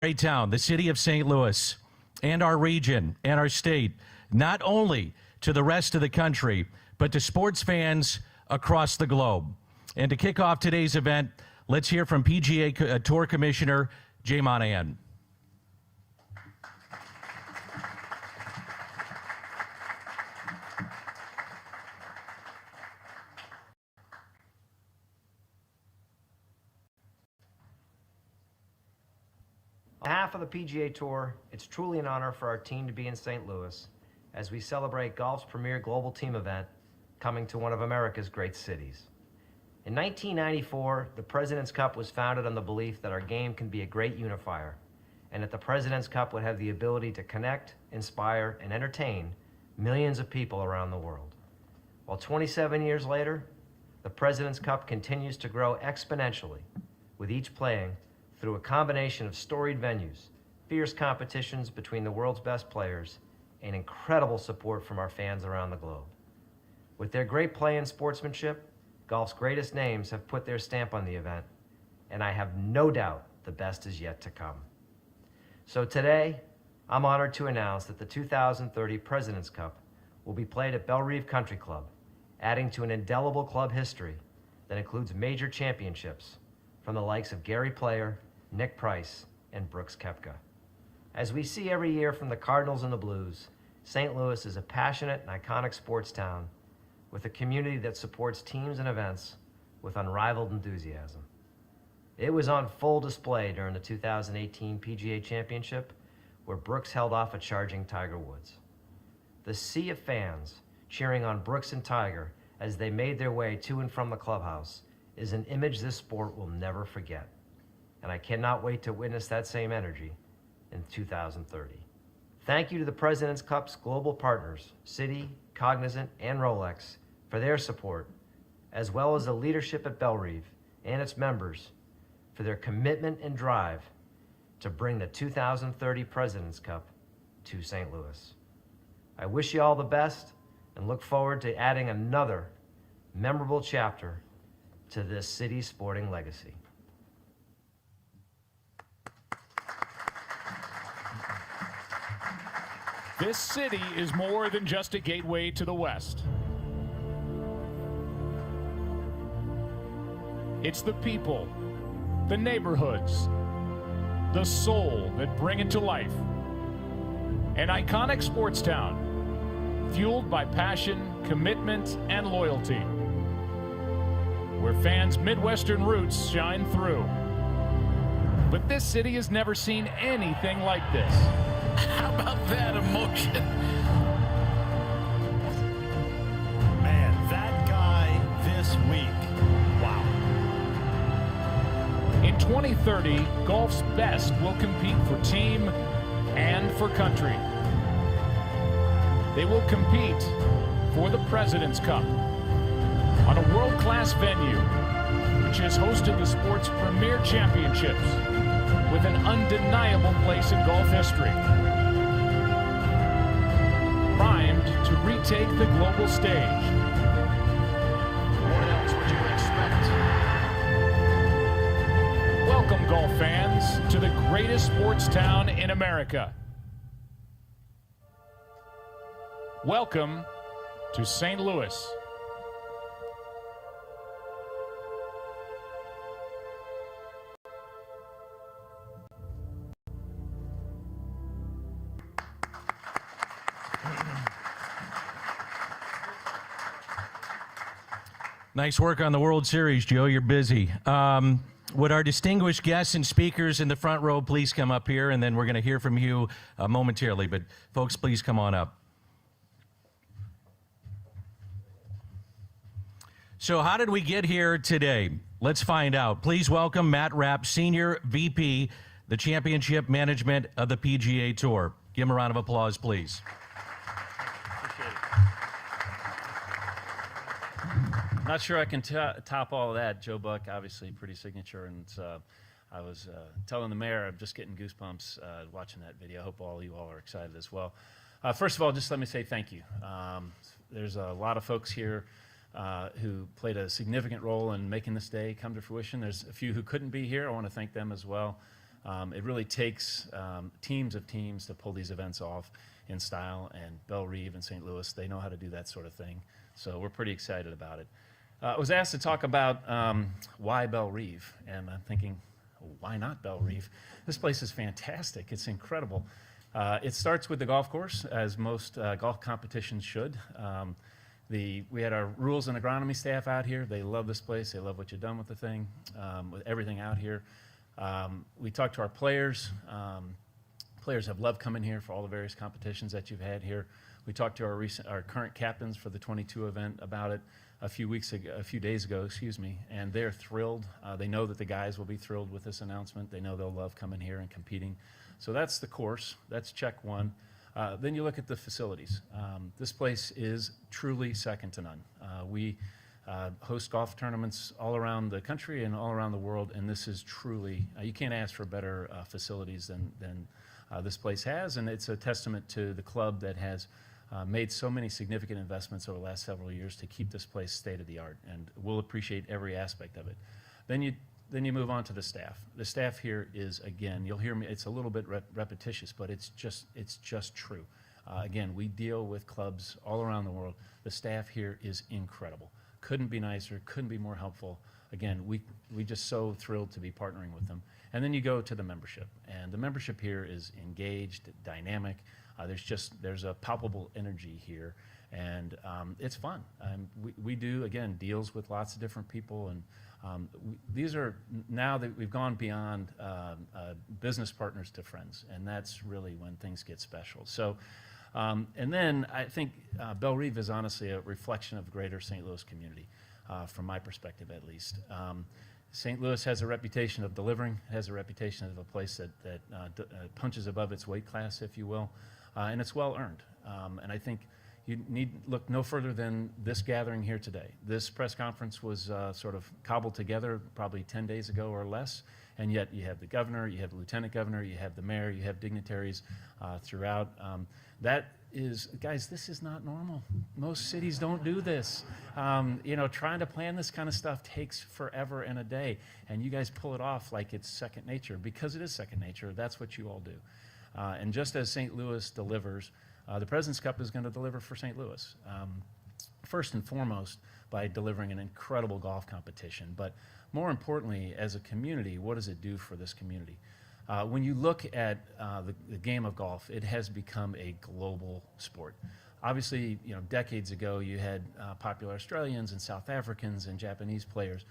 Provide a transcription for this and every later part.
great town, the city of St. Louis, and our region and our state, not only to the rest of the country, but to sports fans across the globe. And to kick off today's event, let's hear from PGA Tour Commissioner Jay Monahan. On behalf of the PGA Tour, it's truly an honor for our team to be in St. Louis as we celebrate golf's premier global team event coming to one of America's great cities. In 1994, the President's Cup was founded on the belief that our game can be a great unifier and that the President's Cup would have the ability to connect, inspire, and entertain millions of people around the world. While 27 years later, the President's Cup continues to grow exponentially, with each playing through a combination of storied venues, fierce competitions between the world's best players, and incredible support from our fans around the globe. With their great play and sportsmanship, golf's greatest names have put their stamp on the event, and I have no doubt the best is yet to come. So today, I'm honored to announce that the 2030 President's Cup will be played at Bellerive Country Club, adding to an indelible club history that includes major championships from the likes of Gary Player, Nick Price, and Brooks Koepka. As we see every year from the Cardinals and the Blues, St. Louis is a passionate and iconic sports town with a community that supports teams and events with unrivaled enthusiasm. It was on full display during the 2018 PGA Championship, where Brooks held off a charging Tiger Woods. The sea of fans cheering on Brooks and Tiger as they made their way to and from the clubhouse is an image this sport will never forget. And I cannot wait to witness that same energy in 2030. Thank you to the President's Cup's global partners, Citi, Cognizant, and Rolex, for their support, as well as the leadership at Bellerive and its members for their commitment and drive to bring the 2030 President's Cup to St. Louis. I wish you all the best and look forward to adding another memorable chapter to this city's sporting legacy. This city is more than just a gateway to the West. It's the people, the neighborhoods, the soul that bring it to life. An iconic sports town, fueled by passion, commitment, and loyalty, where fans' Midwestern roots shine through. But this city has never seen anything like this. How about that emotion? Man, that guy this week. Wow. In 2030, golf's best will compete for team and for country. They will compete for the President's Cup on a world-class venue, which has hosted the sport's premier championships with an undeniable place in golf history. Primed to retake the global stage. What else would you expect? Welcome, golf fans, to the greatest sports town in America. Welcome to St. Louis. Nice work on the World Series, Joe. You're busy. Would our distinguished guests and speakers in the front row please come up here, and then we're going to hear from you momentarily. But folks, please come on up. So how did we get here today? Let's find out. Please welcome Matt Rapp, Senior VP, the Championship Management of the PGA Tour. Give him a round of applause, please. Not sure I can top all of that. Joe Buck, obviously pretty signature, and I was telling the mayor I'm just getting goosebumps watching that video. I hope all you all are excited as well. First of all, just let me say thank you. There's a lot of folks here who played a significant role in making this day come to fruition. There's a few who couldn't be here. I want to thank them as well. It really takes teams of teams to pull these events off in style, and Bellerive and St. Louis, they know how to do that sort of thing. So we're pretty excited about it. I was asked to talk about why Bellerive, and I'm thinking, why not Bellerive? This place is fantastic. It's incredible. It starts with the golf course, as most golf competitions should. We had our rules and agronomy staff out here. They love this place. They love what you've done with the thing, with everything out here. We talked to our players. Players have loved coming here for all the various competitions that you've had here. We talked to our current captains for the 22 event about it a few days ago, and they're thrilled. They know that the guys will be thrilled with this announcement. They know they'll love coming here and competing. So that's the course. That's check one. Then you look at the facilities. This place is truly second to none. We host golf tournaments all around the country and all around the world, and this is truly, you can't ask for better facilities than this place has, and it's a testament to the club that has made so many significant investments over the last several years to keep this place state of the art, and we'll appreciate every aspect of it. Then you move on to the staff. The staff here is, again, you'll hear me, it's a little bit repetitious, but it's just true. Again, we deal with clubs all around the world. The staff here is incredible. Couldn't be nicer, couldn't be more helpful. Again, we just so thrilled to be partnering with them. And then you go to the membership, and the membership here is engaged, dynamic. There's a palpable energy here, and it's fun. We do, again, deals with lots of different people, and these are, now that we've gone beyond business partners to friends, and that's really when things get special. So, and then I think Bellerive is honestly a reflection of the greater St. Louis community, from my perspective at least. St. Louis has a reputation of delivering, has a reputation of a place that punches above its weight class, if you will, and it's well earned. And I think you need look no further than this gathering here today. This press conference was sort of cobbled together probably 10 days ago or less, and yet you have the governor, you have the lieutenant governor, you have the mayor, you have dignitaries throughout. That is, guys, this is not normal. Most cities don't do this. Trying to plan this kind of stuff takes forever and a day, and you guys pull it off like it's second nature, because it is second nature. That's what you all do. And just as St. Louis delivers, the President's Cup is going to deliver for St. Louis. First and foremost, by delivering an incredible golf competition, but more importantly, as a community, what does it do for this community? When you look at the game of golf, it has become a global sport. Obviously, decades ago, you had popular Australians and South Africans and Japanese players,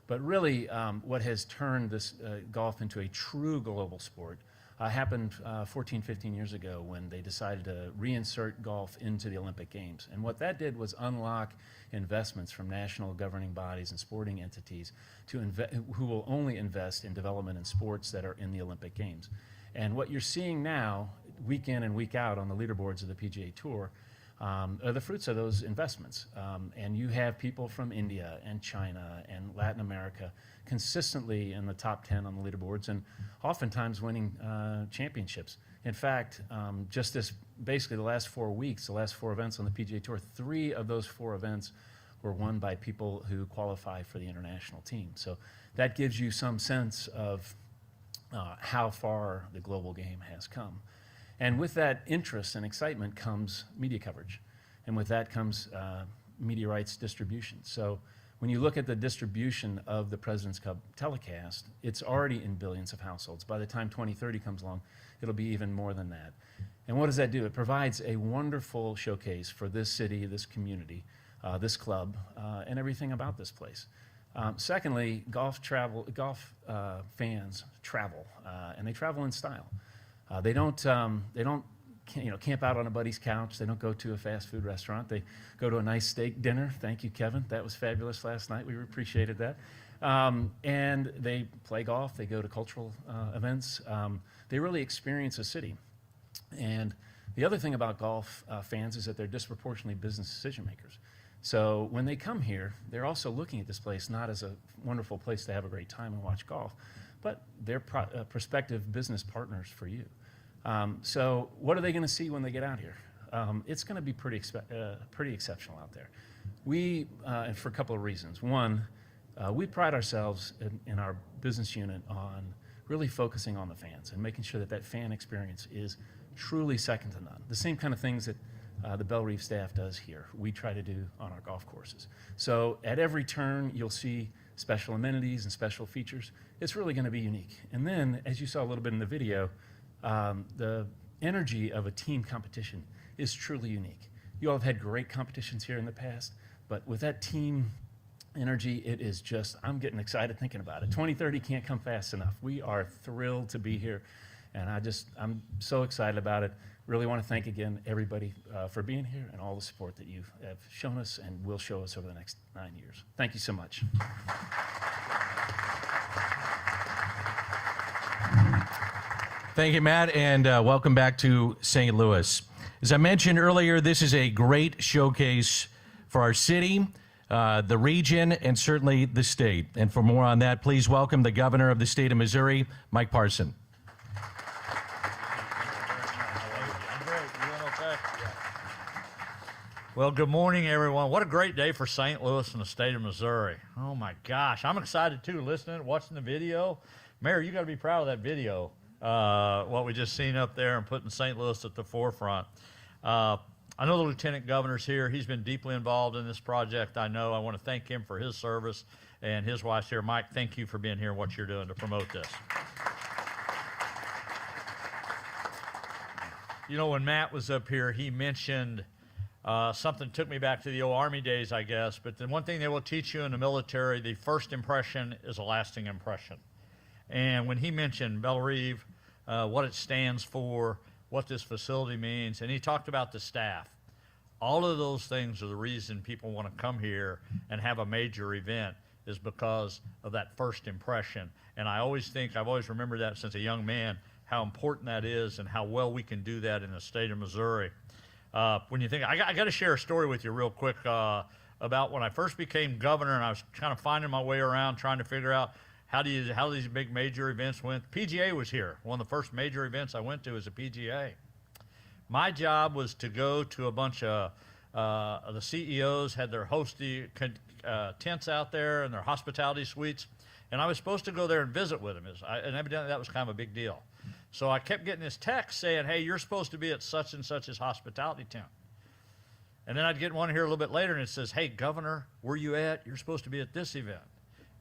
but really, what has turned this golf into a true global sport happened 14, 15 years ago when they decided to reinsert golf into the Olympic Games. And what that did was unlock investments from national governing bodies and sporting entities who will only invest in development in sports that are in the Olympic Games. And what you're seeing now, week in and week out on the leaderboards of the PGA Tour, are the fruits of those investments. And you have people from India and China and Latin America consistently in the top 10 on the leaderboards, and oftentimes winning championships. In fact, basically the last 4 weeks, the last 4 events on the PGA Tour, 3 of those 4 events were won by people who qualify for the international team. So that gives you some sense of how far the global game has come. And with that interest and excitement comes media coverage. And with that comes media rights distribution. So when you look at the distribution of the President's Cup telecast, it's already in billions of households. By the time 2030 comes along, it'll be even more than that. And what does that do? It provides a wonderful showcase for this city, this community, this club, and everything about this place. Secondly, golf fans travel, and they travel in style. They don't camp out on a buddy's couch. They don't go to a fast food restaurant. They go to a nice steak dinner. Thank you, Kevin. That was fabulous last night. We appreciated that. And they play golf. They go to cultural events. They really experience a city. And the other thing about golf fans is that they're disproportionately business decision makers. So when they come here, they're also looking at this place not as a wonderful place to have a great time and watch golf, but they're prospective business partners for you. So what are they going to see when they get out here? It's going to be pretty exceptional out there. And for a couple of reasons. One, we pride ourselves in our business unit on really focusing on the fans and making sure that that fan experience is truly second to none. The same kind of things that the Bellerive staff does here, we try to do on our golf courses. So at every turn, you'll see special amenities and special features. It's really going to be unique. And then, as you saw a little bit in the video, the energy of a team competition is truly unique. You all have had great competitions here in the past, but with that team energy, it is just, I'm getting excited thinking about it. 2030 can't come fast enough. We are thrilled to be here, and I'm so excited about it. Really want to thank again everybody for being here and all the support that you have shown us and will show us over the next 9 years. Thank you so much. Thank you, Matt, and welcome back to St. Louis. As I mentioned earlier, this is a great showcase for our city, the region, and certainly the state. And for more on that, please welcome the governor of the state of Missouri, Mike Parson. Well, good morning, everyone. What a great day for St. Louis and the state of Missouri. Oh, my gosh. I'm excited, too, listening, watching the video. Mayor, you got to be proud of that video, what we just seen up there and putting St. Louis at the forefront. I know the lieutenant governor's here. He's been deeply involved in this project. I know. I want to thank him for his service, and his wife's here. Mike, thank you for being here and what you're doing to promote this. You know, when Matt was up here, he mentioned something that took me back to the old Army days, I guess. But the one thing they will teach you in the military, the first impression is a lasting impression. And when he mentioned Bellerive, what it stands for, what this facility means, and he talked about the staff, all of those things are the reason people want to come here and have a major event, is because of that first impression. And I always think, I've always remembered that since a young man, how important that is and how well we can do that in the state of Missouri. When you think, I got to share a story with you real quick about when I first became governor, and I was kind of finding my way around trying to figure out how these big major events went. PGA was here. One of the first major events I went to was a PGA. My job was to go to a bunch of the CEOs had their hosty tents out there and their hospitality suites, and I was supposed to go there and visit with them. And evidently that was kind of a big deal. So I kept getting this text saying, hey, you're supposed to be at such and such's hospitality tent. And then I'd get one here a little bit later, and it says, hey, Governor, where you at? You're supposed to be at this event.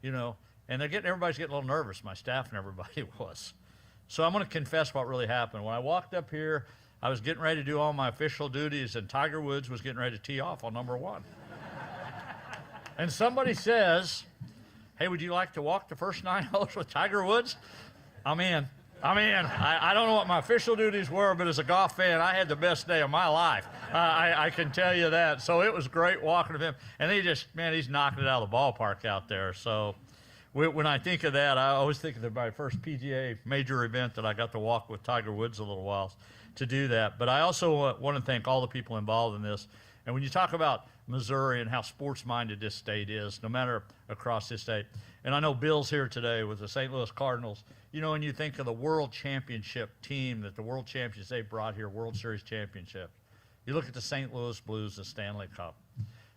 You know, and everybody's getting a little nervous. My staff and everybody was. So I'm going to confess what really happened. When I walked up here, I was getting ready to do all my official duties, and Tiger Woods was getting ready to tee off on number 1. And somebody says, hey, would you like to walk the first 9 holes with Tiger Woods? I'm in. I don't know what my official duties were, but as a golf fan, I had the best day of my life. I can tell you that. So it was great walking with him. And he's knocking it out of the ballpark out there. So when I think of that, I always think of my first PGA major event that I got to walk with Tiger Woods a little while to do that. But I also want to thank all the people involved in this. And when you talk about Missouri and how sports-minded this state is, no matter across this state, and I know Bill's here today with the St. Louis Cardinals, you know, when you think of the World Championship team that the World Champions, they brought here, World Series Championship. You look at the St. Louis Blues, the Stanley Cup.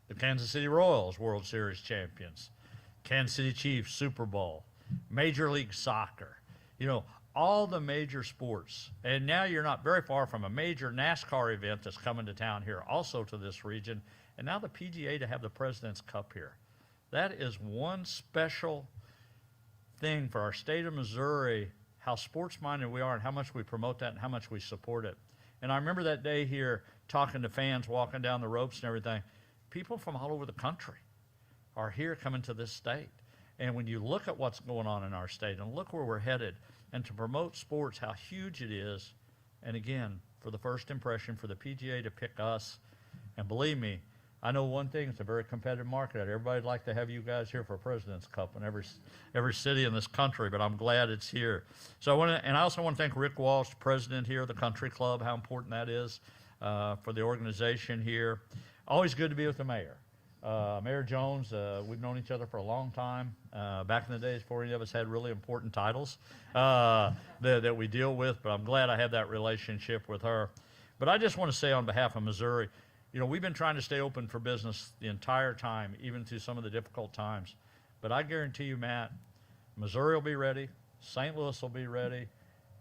The Kansas City Royals, World Series champions. Kansas City Chiefs, Super Bowl. Major League Soccer. You know, all the major sports. And now you're not very far from a major NASCAR event that's coming to town here, also to this region. And now the PGA to have the President's Cup here. That is one special thing for our state of Missouri, how sports-minded we are and how much we promote that and how much we support it. And I remember that day here talking to fans, walking down the ropes and everything. People from all over the country are here coming to this state. And when you look at what's going on in our state and look where we're headed, and to promote sports, how huge it is, and again, for the first impression, for the PGA to pick us, and believe me, I know one thing, it's a very competitive market. Everybody'd like to have you guys here for a President's Cup in every city in this country, but I'm glad it's here. So I also want to thank Rick Walsh, president here of the Country Club, how important that is for the organization here. Always good to be with the mayor. Mayor Jones, we've known each other for a long time. Back in the days before any of us had really important titles that we deal with, but I'm glad I have that relationship with her. But I just want to say on behalf of Missouri, you know, we've been trying to stay open for business the entire time, even through some of the difficult times. But I guarantee you, Matt, Missouri will be ready, St. Louis will be ready,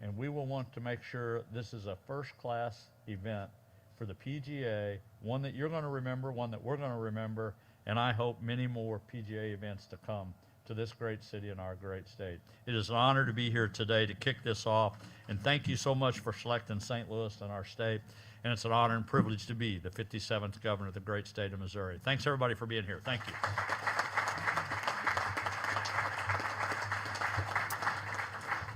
and we will want to make sure this is a first-class event for the PGA, one that you're going to remember, one that we're going to remember, and I hope many more PGA events to come to this great city and our great state. It is an honor to be here today to kick this off, and thank you so much for selecting St. Louis and our state, and it's an honor and privilege to be the 57th governor of the great state of Missouri. Thanks, everybody, for being here. Thank you.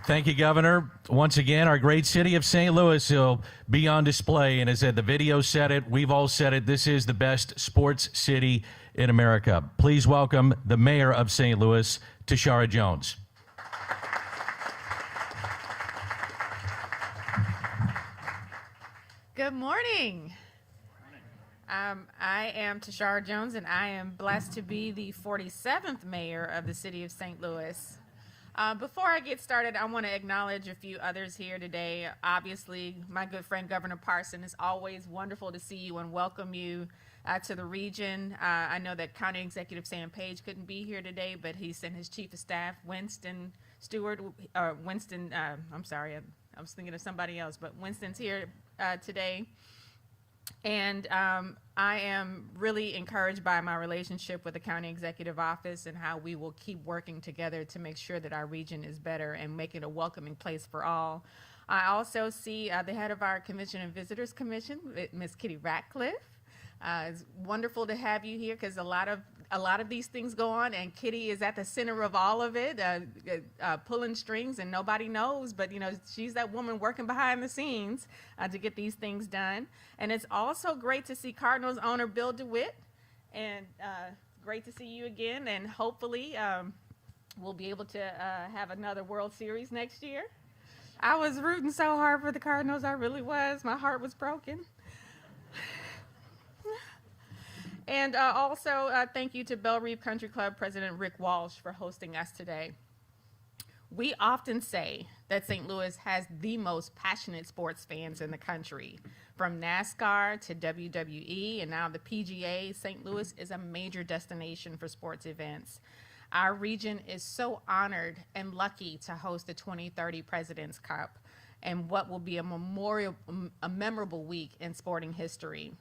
Thank you, Governor. Once again, our great city of St. Louis will be on display. And as the video said it, we've all said it, this is the best sports city in America. Please welcome the mayor of St. Louis, Tashara Jones. Good morning. I am Tashara Jones, and I am blessed to be the 47th mayor of the city of St. Louis. Before I get started, I want to acknowledge a few others here today. Obviously, my good friend, Governor Parson. It's always wonderful to see you and welcome you to the region. I know that County Executive Sam Page couldn't be here today, but he sent his Chief of Staff, Winston Stewart, I'm sorry, I was thinking of somebody else, but Winston's here today. And I am really encouraged by my relationship with the County Executive Office and how we will keep working together to make sure that our region is better and make it a welcoming place for all. I also see the head of our Convention and Visitors Commission, Ms. Kitty Ratcliffe. It's wonderful to have you here because a lot of these things go on, and Kitty is at the center of all of it, pulling strings, and nobody knows, but you know, she's that woman working behind the scenes to get these things done. And it's also great to see Cardinals owner Bill DeWitt, and great to see you again, and hopefully we'll be able to have another World Series next year. I was rooting so hard for the Cardinals, I really was. My heart was broken. And also, thank you to Bellerive Country Club President Rick Walsh for hosting us today. We often say that St. Louis has the most passionate sports fans in the country. From NASCAR to WWE and now the PGA, St. Louis is a major destination for sports events. Our region is so honored and lucky to host the 2030 President's Cup and what will be a memorable week in sporting history.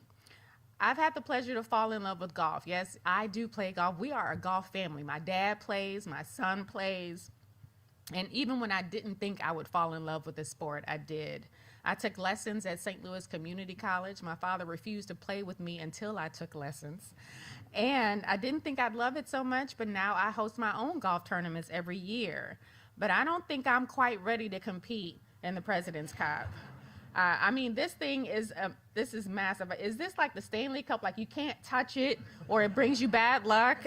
I've had the pleasure to fall in love with golf. Yes, I do play golf. We are a golf family. My dad plays, my son plays. And even when I didn't think I would fall in love with the sport, I did. I took lessons at St. Louis Community College. My father refused to play with me until I took lessons. And I didn't think I'd love it so much, but now I host my own golf tournaments every year. But I don't think I'm quite ready to compete in the President's Cup. I mean, this thing is, this is massive. Is this like the Stanley Cup? Like you can't touch it or it brings you bad luck?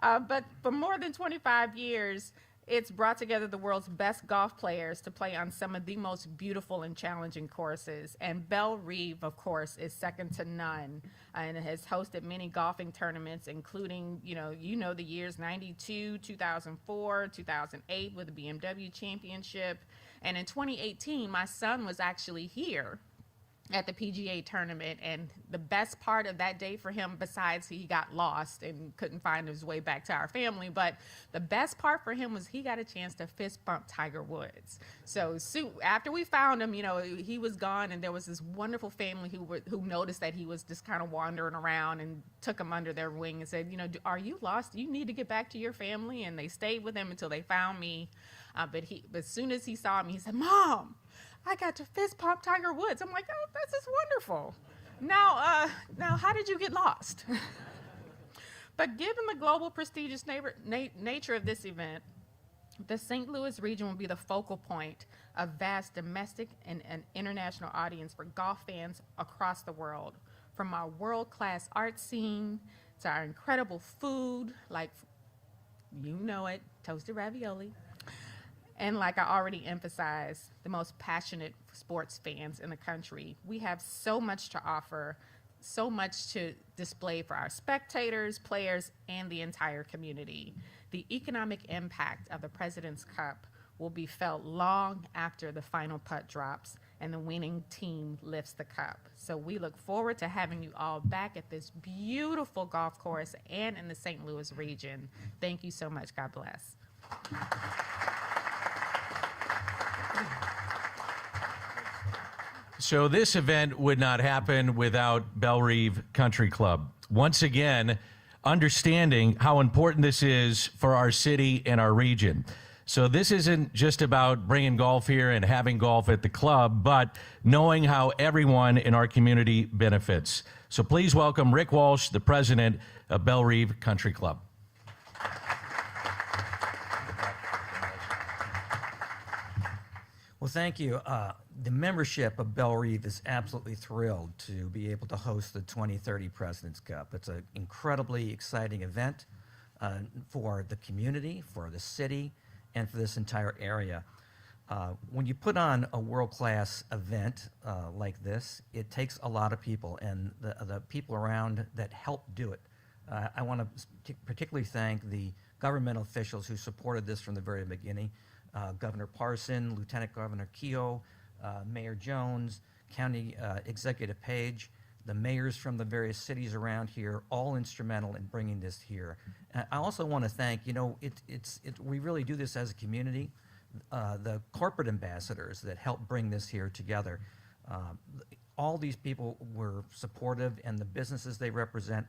But for more than 25 years, it's brought together the world's best golf players to play on some of the most beautiful and challenging courses. And Bellerive, of course, is second to none, and it has hosted many golfing tournaments, including, you know the years 92, 2004, 2008 with the BMW Championship. And in 2018, my son was actually here at the PGA tournament, and the best part of that day for him, besides he got lost and couldn't find his way back to our family, but the best part for him was he got a chance to fist bump Tiger Woods. So after we found him, he was gone, and there was this wonderful family who noticed that he was just kind of wandering around and took him under their wing and said, are you lost? You need to get back to your family. And they stayed with him until they found me. But as soon as he saw me, he said, "Mom, I got to fist pump Tiger Woods." I'm like, "Oh, this is wonderful." Now how did you get lost? But given the global prestigious nature of this event, the St. Louis region will be the focal point of vast domestic and international audience for golf fans across the world. From our world-class art scene to our incredible food, like, toasted ravioli. And like I already emphasized, the most passionate sports fans in the country. We have so much to offer, so much to display for our spectators, players, and the entire community. The economic impact of the President's Cup will be felt long after the final putt drops and the winning team lifts the cup. So we look forward to having you all back at this beautiful golf course and in the St. Louis region. Thank you so much. God bless. So this event would not happen without Bellerive Country Club. Once again, understanding how important this is for our city and our region. So this isn't just about bringing golf here and having golf at the club, but knowing how everyone in our community benefits. So please welcome Rick Walsh, the president of Bellerive Country Club. Well, thank you. The membership of Bellerive is absolutely thrilled to be able to host the 2030 President's Cup. It's an incredibly exciting event for the community, for the city, and for this entire area. When you put on a world-class event like this, it takes a lot of people, and the people around that help do it. I want to particularly thank the governmental officials who supported this from the very beginning. Governor Parson, Lieutenant Governor Keogh, Mayor Jones, County Executive Page, the mayors from the various cities around here, all instrumental in bringing this here. I also want to thank, we really do this as a community, the corporate ambassadors that help bring this here together. All these people were supportive, and the businesses they represent,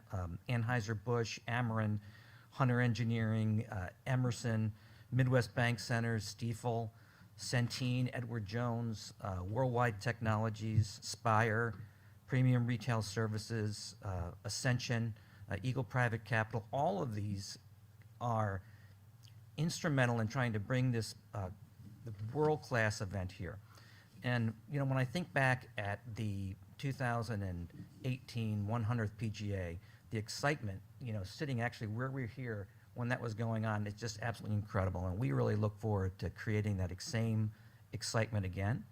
Anheuser-Busch, Ameren, Hunter Engineering, Emerson, Midwest Bank Centers, Stiefel, Centene, Edward Jones, Worldwide Technologies, Spire, Premium Retail Services, Ascension, Eagle Private Capital. All of these are instrumental in trying to bring this world-class event here. And when I think back at the 2018 100th PGA, the excitement, sitting actually where we're here when that was going on, it's just absolutely incredible. And we really look forward to creating that same excitement again.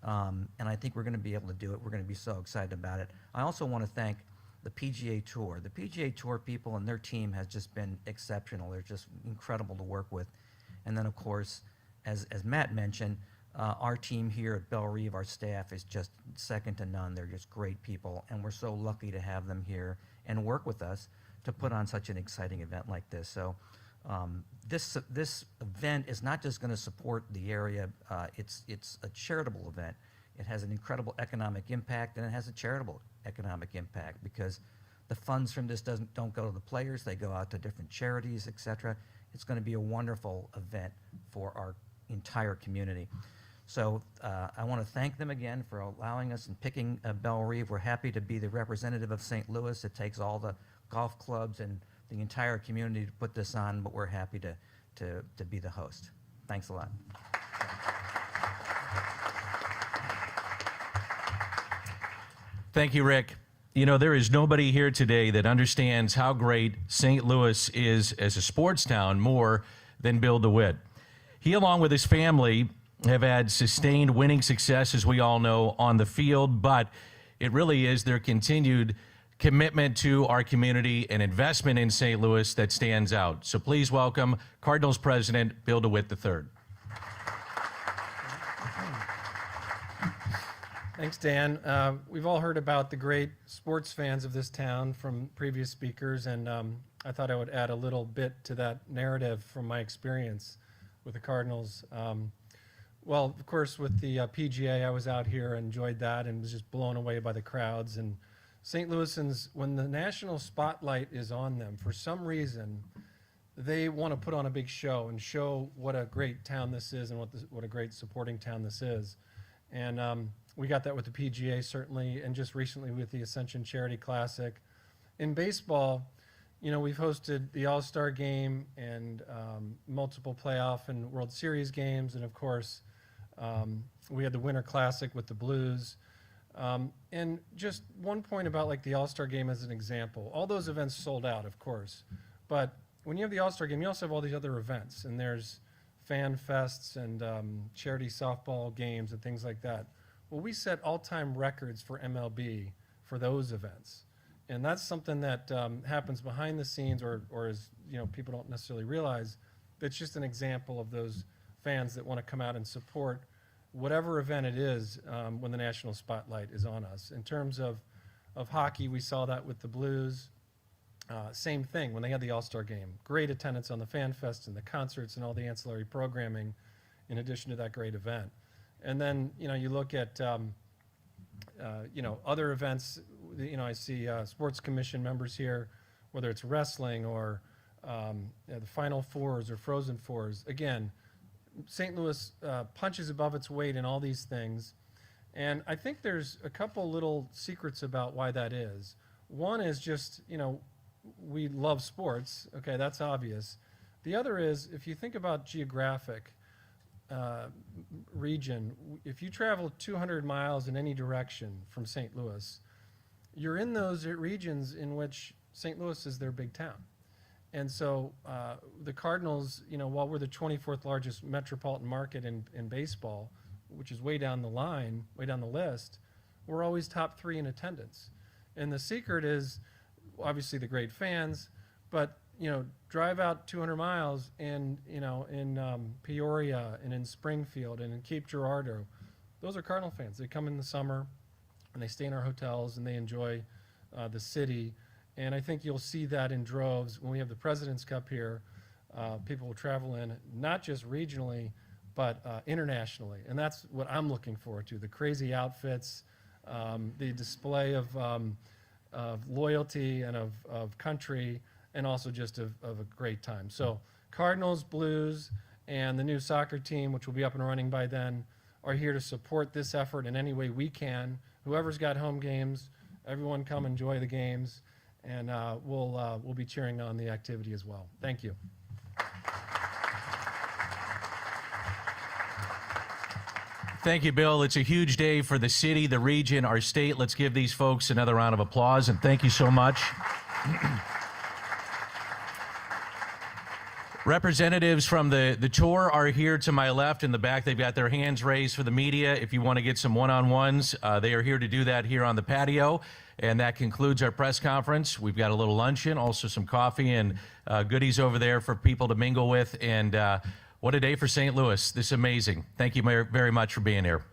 And I think we're going to be able to do it. We're going to be so excited about it. I also want to thank the PGA Tour. The PGA Tour people and their team has just been exceptional. They're just incredible to work with. And then, of course, as Matt mentioned, our team here at Bellerive, our staff is just second to none. They're just great people, and we're so lucky to have them here and work with us to put on such an exciting event like this. So this event is not just going to support the area. It's a charitable event. It has an incredible economic impact, and it has a charitable economic impact because the funds from this don't go to the players. They go out to different charities, etc. It's going to be a wonderful event for our entire community. So I want to thank them again for allowing us and picking Bellerive. We're happy to be the representative of St. Louis. It takes all the golf clubs and the entire community to put this on, but we're happy to be the host. Thanks a lot. Thank you, Rick. There is nobody here today that understands how great St. Louis is as a sports town more than Bill DeWitt. He, along with his family, have had sustained winning success, as we all know, on the field, but it really is their continued commitment to our community and investment in St. Louis that stands out. So please welcome Cardinals President Bill DeWitt III. Thanks, Dan. We've all heard about the great sports fans of this town from previous speakers, and I thought I would add a little bit to that narrative from my experience with the Cardinals. Well, of course, with the PGA, I was out here, enjoyed that, and was just blown away by the crowds. And St. Louisans, when the national spotlight is on them, for some reason, they want to put on a big show and show what a great town this is and what a great supporting town this is. And we got that with the PGA, certainly, and just recently with the Ascension Charity Classic. In baseball, we've hosted the All-Star Game and multiple playoff and World Series games, and of course, we had the Winter Classic with the Blues. And just one point about the All-Star Game as an example. All those events sold out, of course, but when you have the All-Star Game, you also have all these other events, and there's fan fests and charity softball games and things like that. Well, we set all-time records for MLB for those events. And that's something that happens behind the scenes or is, people don't necessarily realize. It's just an example of those fans that want to come out and support whatever event it is when the national spotlight is on us. In terms of hockey, we saw that with the Blues. Same thing when they had the All-Star Game. Great attendance on the Fan Fest and the concerts and all the ancillary programming in addition to that great event. And then, you look at other events, I see sports commission members here, whether it's wrestling or the Final Fours or Frozen Fours. Again, St. Louis punches above its weight in all these things. And I think there's a couple little secrets about why that is. One is just, we love sports. Okay, that's obvious. The other is, if you think about geographic region, if you travel 200 miles in any direction from St. Louis, you're in those regions in which St. Louis is their big town. And so the Cardinals, while we're the 24th largest metropolitan market in baseball, which is way down the line, way down the list, we're always top 3 in attendance. And the secret is obviously the great fans, but drive out 200 miles in Peoria and in Springfield and in Cape Girardeau. Those are Cardinal fans. They come in the summer and they stay in our hotels and they enjoy the city. And I think you'll see that in droves when we have the President's Cup here. People will travel in, not just regionally, but internationally. And that's what I'm looking forward to, the crazy outfits, the display of loyalty and of country, and also just of a great time. So Cardinals, Blues, and the new soccer team, which will be up and running by then, are here to support this effort in any way we can. Whoever's got home games, everyone come enjoy the games, and we'll be cheering on the activity as well. Thank you. Thank you, Bill. It's a huge day for the city, the region, our state. Let's give these folks another round of applause, and thank you so much. Representatives from the tour are here to my left in the back. They've got their hands raised for the media. If you want to get some one-on-ones, they are here to do that here on the patio. And that concludes our press conference. We've got a little luncheon, also some coffee and goodies over there for people to mingle with. And what a day for St. Louis. This is amazing. Thank you very much for being here.